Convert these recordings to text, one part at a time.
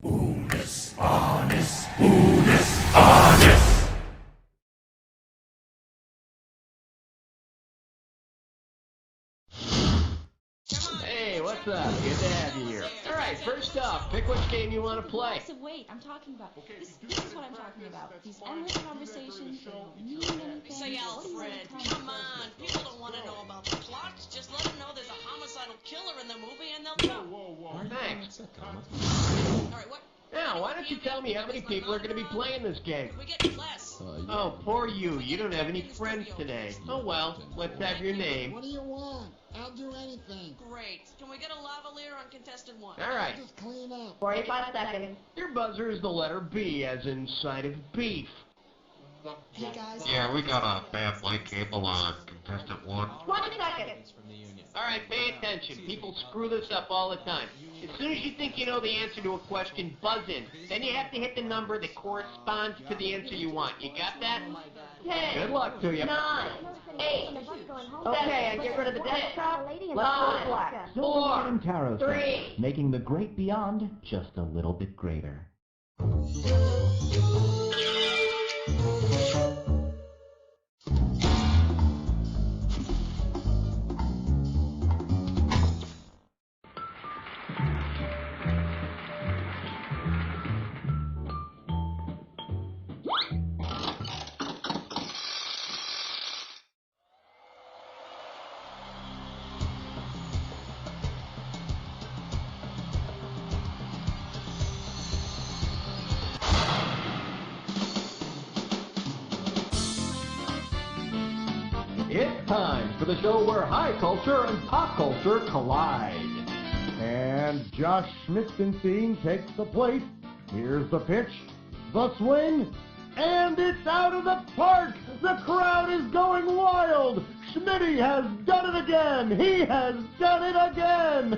Honest, honest, honest, honest. Hey, what's up? Good to have you here. All right, first off, pick which game you want to play. Wait, I'm talking about this is what I'm talking about. These endless conversations that don't mean anything. Say, Alfred, come on. People don't want to know about the plot. Just let them know there's a homicidal killer in the movie and they'll go. Thanks. All right, what? Now, why don't you tell me how many people are going to be playing this game? We get less. Oh, poor you. You don't have any friends today. Oh, well, let's have your name. What do you want? I'll do anything. Great. Can we get a lavalier on contestant one? All right. Just clean up. 45 seconds. Your buzzer is the letter B, as in side of beef. Hey, guys. Yeah, we got a bad light cable on contestant 1. 20 seconds. All right, pay attention. People screw this up all the time. As soon as you think you know the answer to a question, buzz in. Then you have to hit the number that corresponds to the answer you want. You got that? 10. Good luck to you. 9. 8. Okay, and get rid of the dead stop. 5. Silverman and Tarot 3. making the great beyond just a little bit greater. It's time for the show where high culture and pop culture collide. And Josh Schmitzenstein takes the plate. Here's the pitch, the swing, and it's out of the park! The crowd is going wild! Schmitty has done it again! He has done it again!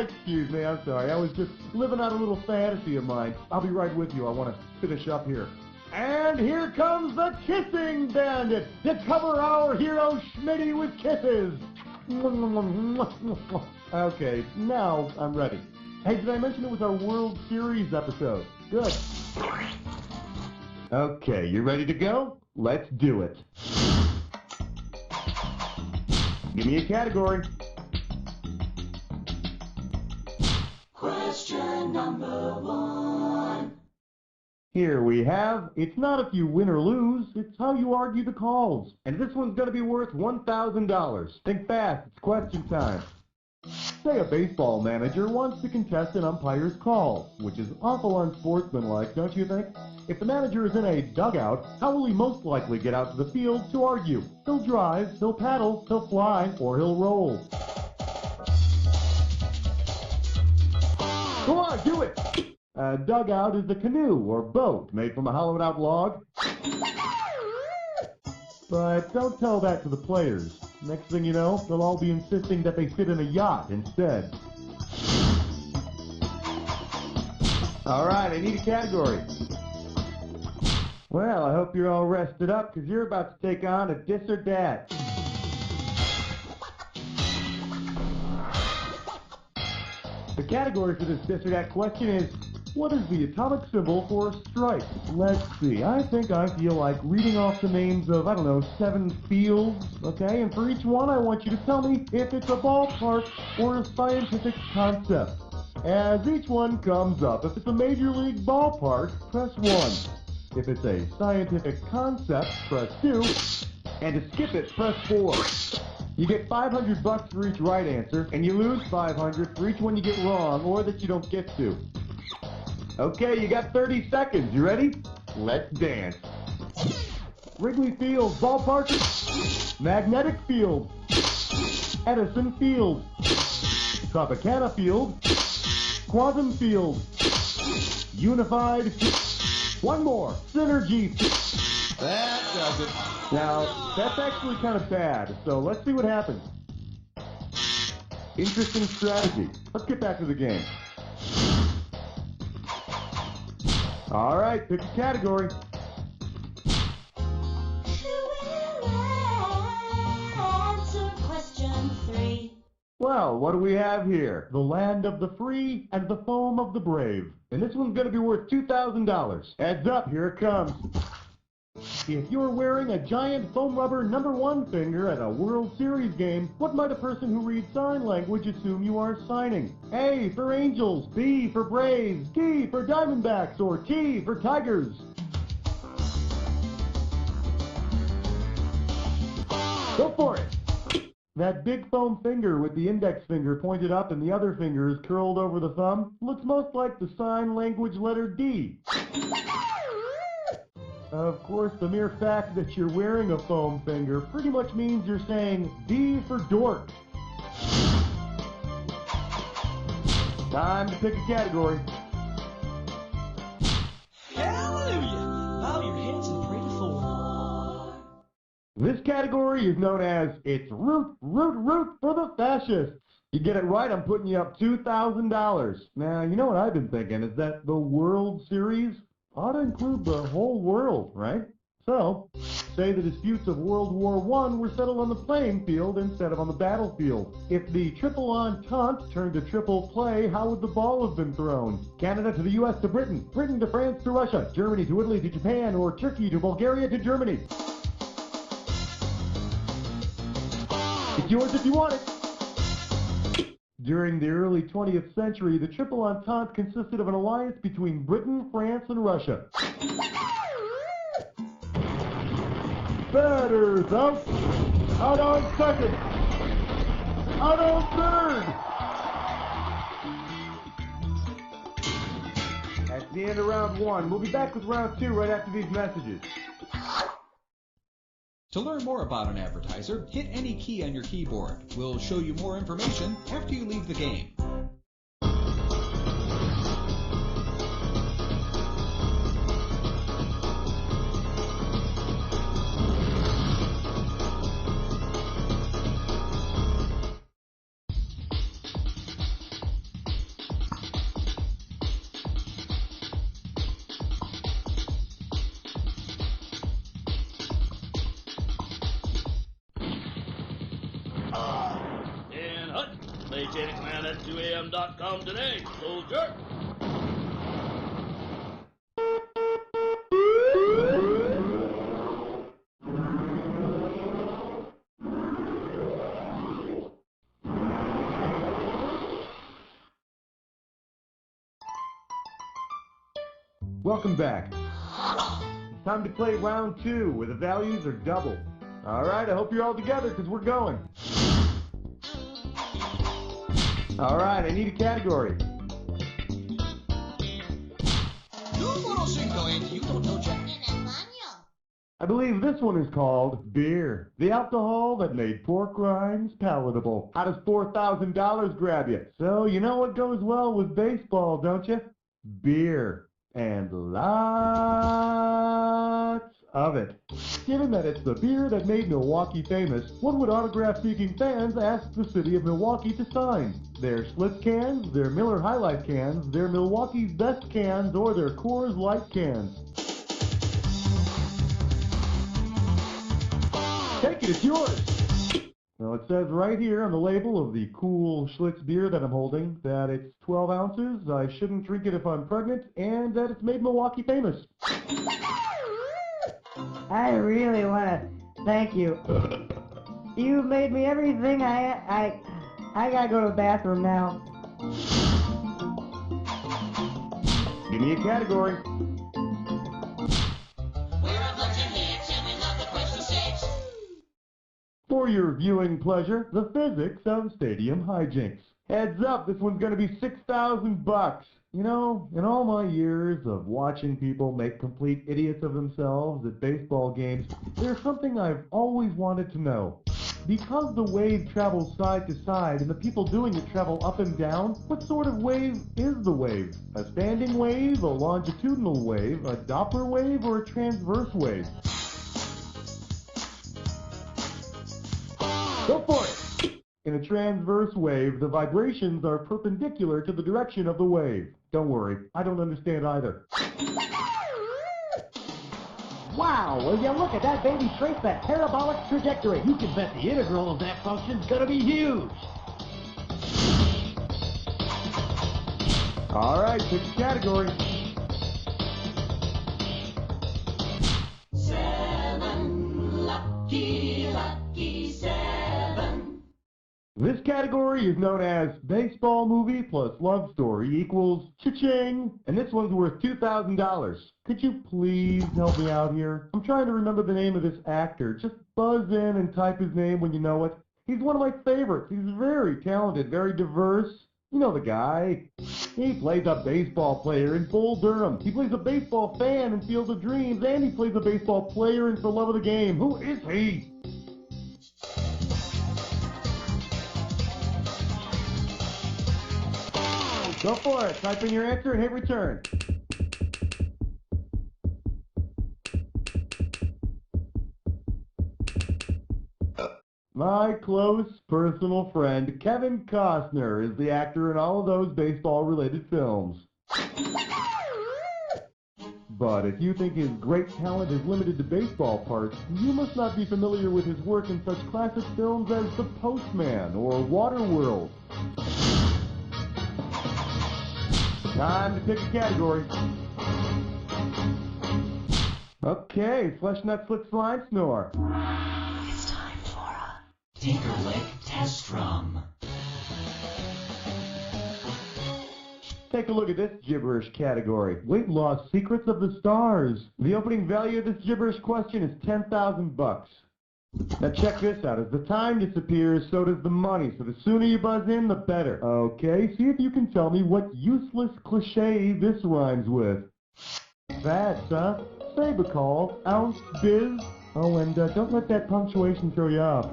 Excuse me, I'm sorry. I was just living out a little fantasy of mine. I'll be right with you. I want to finish up here. And here comes the Kissing Bandit to cover our hero Schmitty with kisses. Okay, now I'm ready. Hey, did I mention it was our World Series episode? Good. Okay, you ready to go? Let's do it. Give me a category. Question number 1. Here we have, it's not if you win or lose, it's how you argue the calls. And this one's going to be worth $1,000. Think fast, it's question time. Say a baseball manager wants to contest an umpire's call, which is awful unsportsmanlike, don't you think? If the manager is in a dugout, how will he most likely get out to the field to argue? He'll drive, he'll paddle, he'll fly, or he'll roll. Come on, do it! A dugout is a canoe or boat made from a hollowed-out log. But don't tell that to the players. Next thing you know, they'll all be insisting that they sit in a yacht instead. All right, I need a category. Well, I hope you're all rested up, because you're about to take on a Dis or Dat. The category for this Dis or Dat question is, what is the atomic symbol for a strike? Let's see, I think I feel like reading off the names of, 7 fields, okay? And for each one, I want you to tell me if it's a ballpark or a scientific concept. As each one comes up, if it's a major league ballpark, press 1. If it's a scientific concept, press 2. And to skip it, press 4. You get $500 for each right answer, and you lose $500 for each one you get wrong or that you don't get to. Okay, you got 30 seconds. You ready? Let's dance. Wrigley Field, ballpark. Magnetic Field. Edison Field. Tropicana Field. Quantum Field. Unified. One more. Synergy. That does it. Now, that's actually kind of bad, so let's see what happens. Interesting strategy. Let's get back to the game. All right, pick a category. Who will answer question 3? Well, what do we have here? The land of the free and the foam of the brave. And this one's going to be worth $2,000. Heads up, here it comes. If you're wearing a giant foam rubber #1 finger at a World Series game, what might a person who reads sign language assume you are signing? A for Angels, B for Braves, D for Diamondbacks, or T for Tigers? Go for it! That big foam finger with the index finger pointed up and the other fingers curled over the thumb looks most like the sign language letter D. Of course, the mere fact that you're wearing a foam finger pretty much means you're saying D for dork. Time to pick a category. Hallelujah! Bow your heads and pray to Thor. This category is known as It's Root for the Fascists. You get it right, I'm putting you up $2,000. Now, you know what I've been thinking is that the World Series ought to include the whole world, right? So, say the disputes of World War I were settled on the playing field instead of on the battlefield. If the triple entente turned to triple play, how would the ball have been thrown? Canada to the US to Britain, Britain to France to Russia, Germany to Italy to Japan, or Turkey to Bulgaria to Germany? It's yours if you want it. During the early 20th century, the Triple Entente consisted of an alliance between Britain, France, and Russia. Batters out! Out on second! Out on third! That's the end of round one. We'll be back with round two right after these messages. To learn more about an advertiser, hit any key on your keyboard. We'll show you more information after you leave the game. Man at 2am.com today, soldier. Welcome back. It's time to play round two, where the values are double. Alright, I hope you're all together, because we're going. Alright, I need a category. I believe this one is called beer. The alcohol that made pork rinds palatable. How does $4,000 grab you? So you know what goes well with baseball, don't you? Beer. And lots of it. Given that it's the beer that made Milwaukee famous, what would autograph-seeking fans ask the city of Milwaukee to sign? Their Schlitz cans, their Miller High Life cans, their Milwaukee's Best cans, or their Coors Light cans? Take it, it's yours! Well, it says right here on the label of the cool Schlitz beer that I'm holding that it's 12 ounces, I shouldn't drink it if I'm pregnant, and that it's made Milwaukee famous. I really want to thank you. You made me everything I gotta go to the bathroom now. Give me a category. For your viewing pleasure, the physics of stadium hijinks. Heads up, this one's gonna be $6,000. You know, in all my years of watching people make complete idiots of themselves at baseball games, there's something I've always wanted to know. Because the wave travels side to side and the people doing it travel up and down, what sort of wave is the wave? A standing wave, a longitudinal wave, a Doppler wave, or a transverse wave? Go for it! In a transverse wave, the vibrations are perpendicular to the direction of the wave. Don't worry, I don't understand either. Wow, will you look at that baby trace that parabolic trajectory? You can bet the integral of that function's gonna be huge. All right, pick a category. 7, lucky 7. This category is known as baseball movie plus love story equals cha-ching, and this one's worth $2,000. Could you please help me out here? I'm trying to remember the name of this actor. Just buzz in and type his name when you know it. He's one of my favorites. He's very talented, very diverse. You know the guy. He plays a baseball player in Bull Durham. He plays a baseball fan in Field of Dreams, and he plays a baseball player in For Love of the Game. Who is he? Go for it. Type in your answer and hit return. My close personal friend Kevin Costner is the actor in all of those baseball-related films. But if you think his great talent is limited to baseball parts, you must not be familiar with his work in such classic films as The Postman or Waterworld. Time to pick a category. Okay, Flesh Nut Slick Slime Snore. It's time for a Tinkerlick Test Drum. Take a look at this gibberish category. Weight loss secrets of the stars. The opening value of this gibberish question is $10,000. Now check this out. As the time disappears, so does the money. So the sooner you buzz in, the better. Okay, see if you can tell me what useless cliche this rhymes with. Fats, huh? Sabacol, ounce, biz. Oh, and don't let that punctuation throw you off.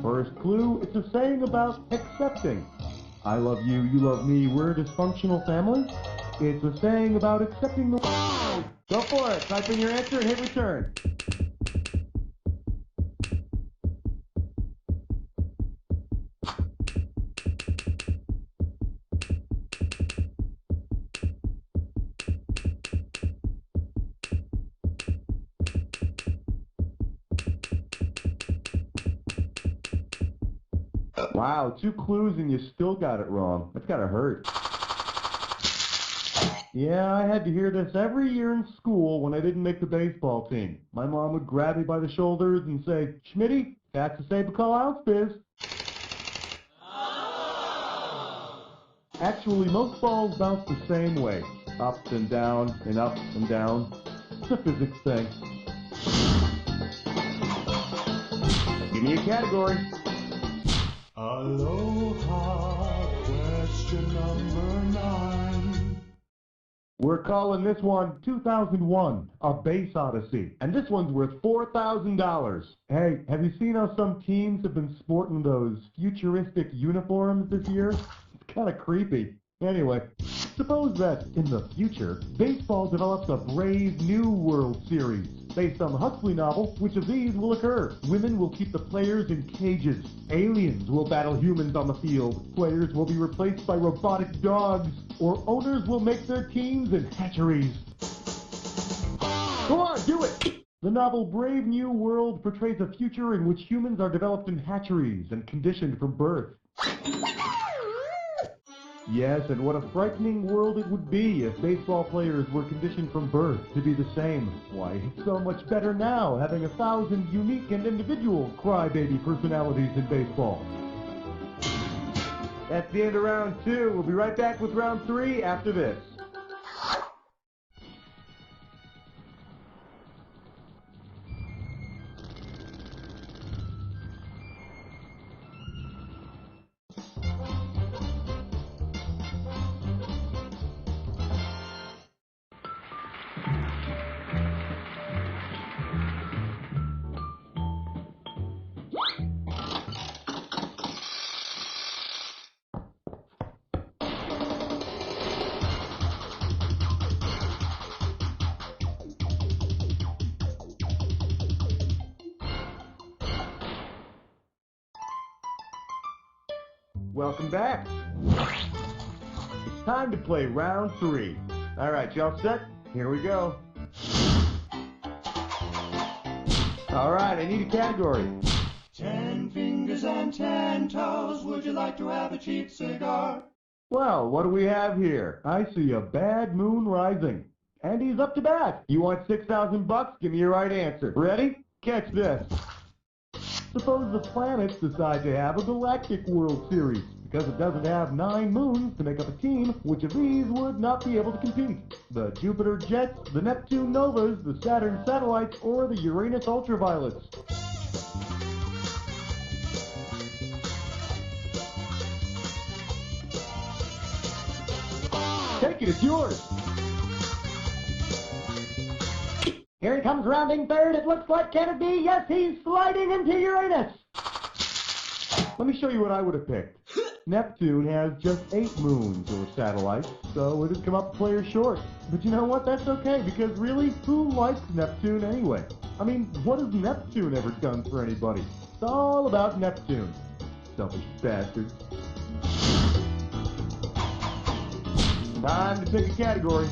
First clue, it's a saying about accepting. I love you, you love me, we're a dysfunctional family. It's a saying about accepting the... Go for it. Type in your answer and hit return. Wow, 2 clues and you still got it wrong. That's gotta hurt. Yeah, I had to hear this every year in school when I didn't make the baseball team. My mom would grab me by the shoulders and say, Schmitty, that's a Sabacol ounce biz. Actually, most balls bounce the same way. Up and down and up and down. It's a physics thing. Give me a category. Aloha, question number 9. We're calling this one 2001, A Base Odyssey. And this one's worth $4,000. Hey, have you seen how some teams have been sporting those futuristic uniforms this year? It's kind of creepy. Anyway, suppose that, in the future, baseball develops a brave new World Series. Based on the Huxley novel, which of these will occur? Women will keep the players in cages. Aliens will battle humans on the field. Players will be replaced by robotic dogs. Or owners will make their teams in hatcheries. Go on, do it! The novel Brave New World portrays a future in which humans are developed in hatcheries and conditioned from birth. Yes, and what a frightening world it would be if baseball players were conditioned from birth to be the same. Why, it's so much better now having 1,000 unique and individual crybaby personalities in baseball. That's the end of round 2. We'll be right back with round 3 after this. Welcome back. It's time to play round 3. All right, y'all set? Here we go. All right, I need a category. 10 fingers and 10 toes, would you like to have a cheap cigar? Well, what do we have here? I see a bad moon rising. And he's up to bat. You want $6,000? Give me your right answer. Ready? Catch this. Suppose the planets decide to have a galactic World Series. Because it doesn't have 9 moons to make up a team, which of these would not be able to compete? The Jupiter Jets, the Neptune Novas, the Saturn Satellites, or the Uranus Ultraviolets? Take it, it's yours. Here he comes rounding third. It looks like Kennedy. Yes, he's sliding into Uranus. Let me show you what I would have picked. Neptune has just 8 moons or satellites, so it has come up players short. But you know what? That's okay, because really, who likes Neptune anyway? I mean, what has Neptune ever done for anybody? It's all about Neptune. Selfish bastards. Time to pick a category.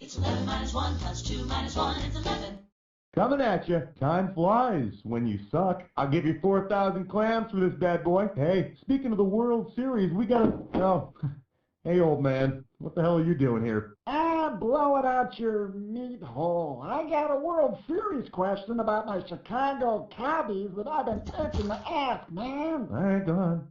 It's 11 minus 1 plus 2 minus 1 is 11. Coming at you. Time flies when you suck. I'll give you 4,000 clams for this bad boy. Hey, speaking of the World Series, we got to... Oh, hey, old man. What the hell are you doing here? Blow it out your meat hole. I got a World Series question about my Chicago Cubbies that I've been itching to ask, man. All right, go on.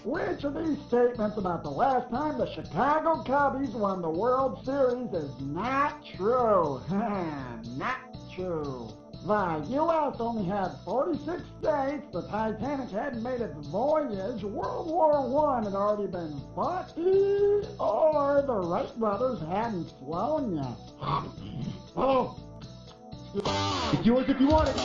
Which of these statements about the last time the Chicago Cubbies won the World Series is not true? Not true. The U.S. only had 46 states, the Titanic hadn't made its voyage, World War I had already been fought, or the Wright brothers hadn't flown yet. Oh. It's yours if you want it.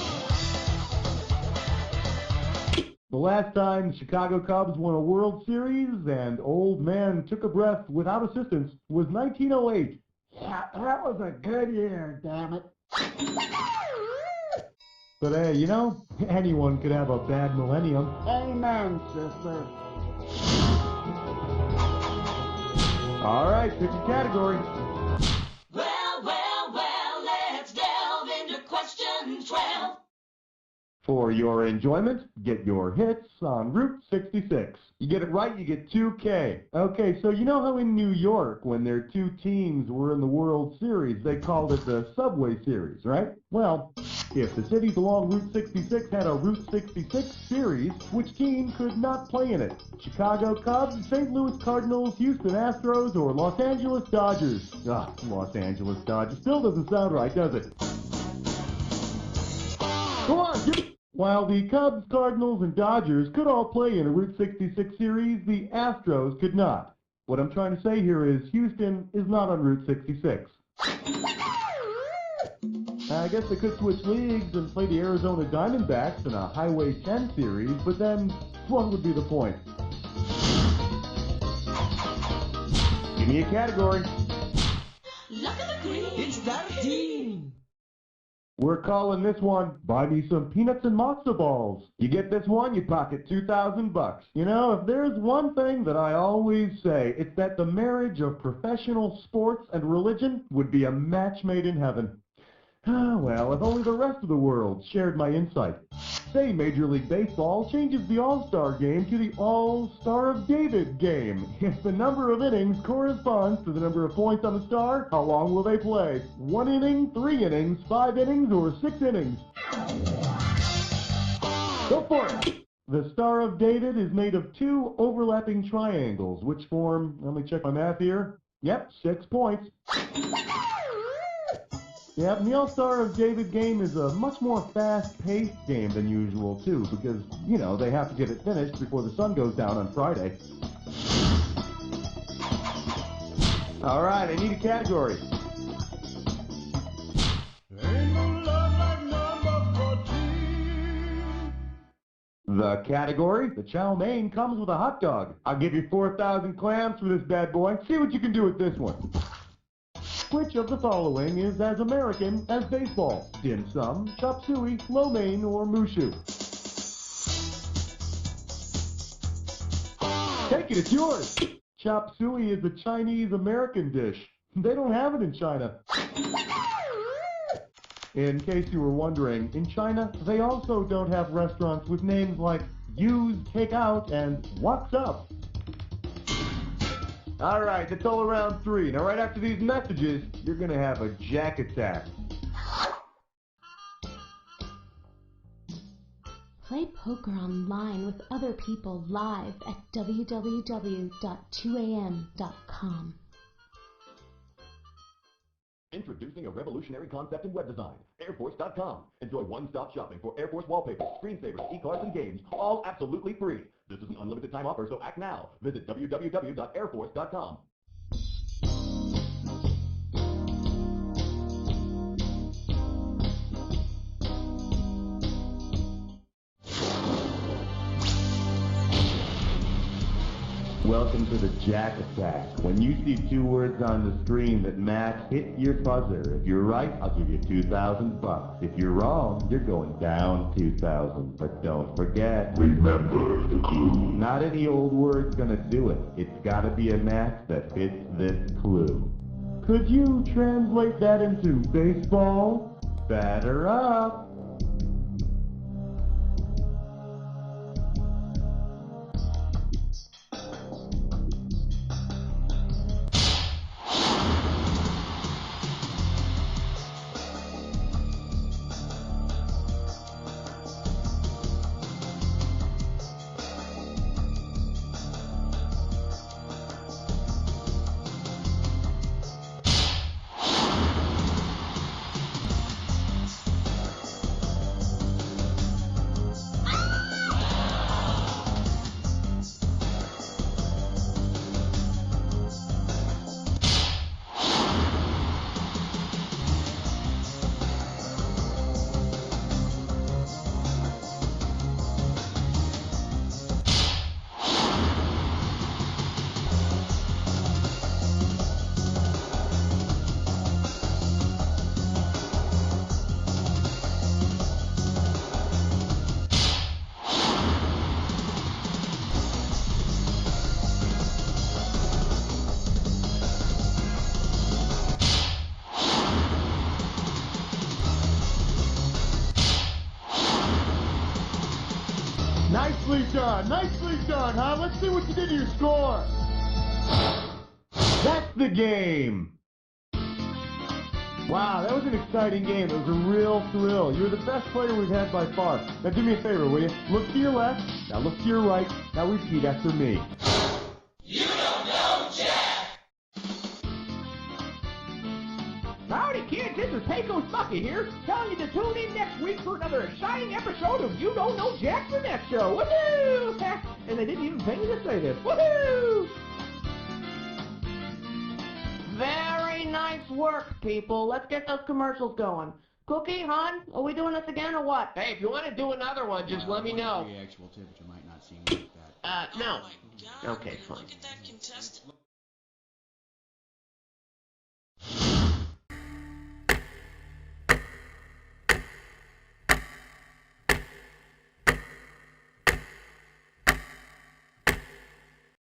The last time the Chicago Cubs won a World Series and old man took a breath without assistance was 1908. Yeah, that was a good year, damn it. But hey, you know, anyone could have a bad millennium. Amen, sister. All right, pick a category. Well, let's delve into question 12. For your enjoyment, get your hits on Route 66. You get it right, you get 2K. Okay, so you know how in New York, when their 2 teams were in the World Series, they called it the Subway Series, right? Well, if the cities along Route 66 had a Route 66 series, which team could not play in it? Chicago Cubs, St. Louis Cardinals, Houston Astros, or Los Angeles Dodgers? Los Angeles Dodgers. Still doesn't sound right, does it? Go on, give it. While the Cubs, Cardinals, and Dodgers could all play in a Route 66 series, the Astros could not. What I'm trying to say here is Houston is not on Route 66. I guess they could switch leagues and play the Arizona Diamondbacks in a Highway 10 series, but then what would be the point? Give me a category. Look at the green. It's 13. We're calling this one, Buy Me Some Peanuts and Matzo Balls. You get this one, you pocket $2,000. You know, if there's one thing that I always say, it's that the marriage of professional sports and religion would be a match made in heaven. Well, if only the rest of the world shared my insight. Say Major League Baseball changes the All-Star game to the All-Star of David game. If the number of innings corresponds to the number of points on the star, how long will they play? 1 inning, 3 innings, 5 innings, or 6 innings? Go for it! The Star of David is made of 2 overlapping triangles, which form, let me check my math here, yep, 6 points. Yeah, and the All-Star of David game is a much more fast-paced game than usual, too, because, you know, they have to get it finished before the sun goes down on Friday. All right, I need a category. The category, the chow mein comes with a hot dog. I'll give you 4,000 clams for this bad boy. See what you can do with this one. Which of the following is as American as baseball? Dim sum, chop suey, lo mein, or mushu? Take it, it's yours! Chop suey is a Chinese-American dish. They don't have it in China. In case you were wondering, in China, they also don't have restaurants with names like Use, Take Out, and What's Up. Alright, that's all around 3. Now right after these messages, you're gonna have a jack attack. Play poker online with other people live at www.2am.com. Introducing a revolutionary concept in web design, airforce.com. Enjoy one-stop shopping for Air Force wallpaper, screensavers, e-cards, and games, all absolutely free. This is an unlimited time offer, so act now. Visit www.airforce.com. Welcome to the Jack Attack. When you see 2 words on the screen that match, hit your buzzer. If you're right, I'll give you $2,000. If you're wrong, you're going down 2,000. But don't forget, remember the clue. Not any old word's gonna do it. It's gotta be a match that fits this clue. Could you translate that into baseball? Batter up. Nicely done, huh? Let's see what you did to your score. That's the game. Wow, that was an exciting game. It was a real thrill. You're the best player we've had by far. Now do me a favor, will you? Look to your left, now look to your right, now repeat after me. You don't know Jack! Howdy kids, this is Pecos Bucky here, telling you to tune in next week for another exciting episode of You Don't Know Jack the netshow. Woohoo! And they didn't even pay me to say this. Woohoo! Very nice work, people. Let's get those commercials going. Cookie, hon, are we doing this again or what? Hey, if you want to do another one, just let me know. The actual temperature might not seem like that. No. Oh my God, Okay, would you fine. Look at that contestant.